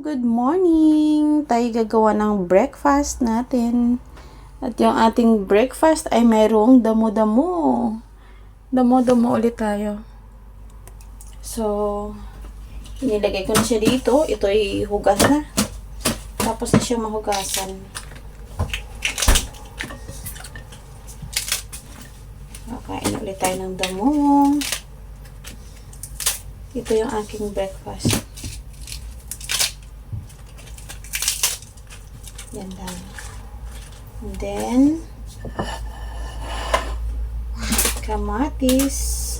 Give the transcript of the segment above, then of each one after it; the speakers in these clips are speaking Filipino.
Good morning! Tayo gagawa ng breakfast natin. At yung ating breakfast ay mayroong damo-damo. Damo-damo ulit tayo. So, inilagay ko na siya dito. Ito ay hugas na. Tapos na siya mahugasan. Kain ulit tayo ng damo. Ito yung aking breakfast. Yan lang. And then, kamatis.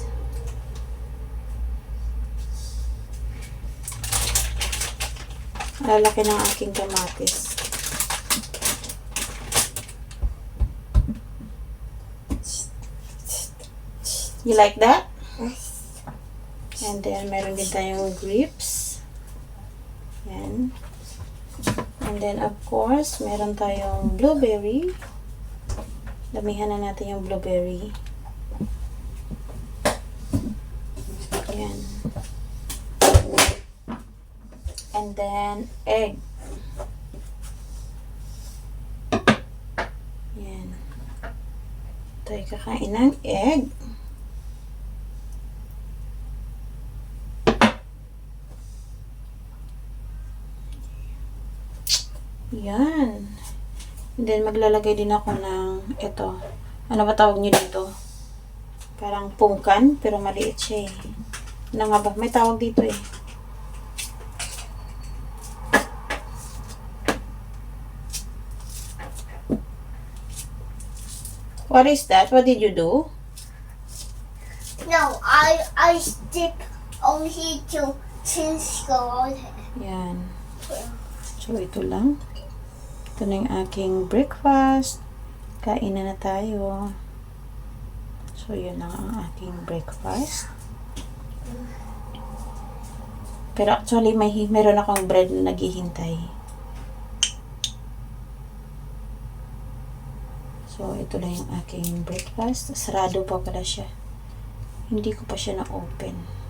Lalaki ng aking kamatis. You like that? Yes. And then, meron din tayong grapes. Yan. And then, of course, meron tayong blueberry. Damihan na natin yung blueberry. Ayan. And then, egg. Ayan. Tayo kakain ng egg. Yan. And then, maglalagay din ako ng ito. Ano ba tawag niyo dito? Parang pungkan, pero maliit siya eh. Ano nga ba? May tawag dito eh. What is that? What did you do? No, I stick over here to go on it. Yan. So, ito lang. Ito na yung aking breakfast. Kain na tayo. So, yun lang ang aking breakfast. Pero actually, meron akong bread na naghihintay. So, ito lang yung aking breakfast. Sarado pa pala siya. Hindi ko pa siya na-open.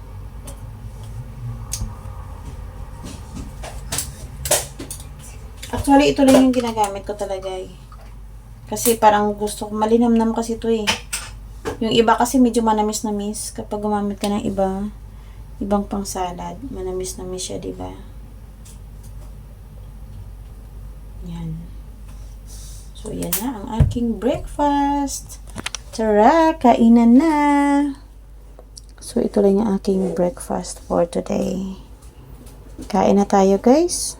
Actually, ito lang yung ginagamit ko talaga eh. Kasi parang gusto ko, malinamnam kasi ito eh. Yung iba kasi medyo manamis-namis. Kapag gumamit ka ng ibang pang salad, manamis-namis siya, diba? Yan. So, yan na ang aking breakfast. Tara, kainan na! So, ito lang yung aking breakfast for today. Kain na tayo, guys.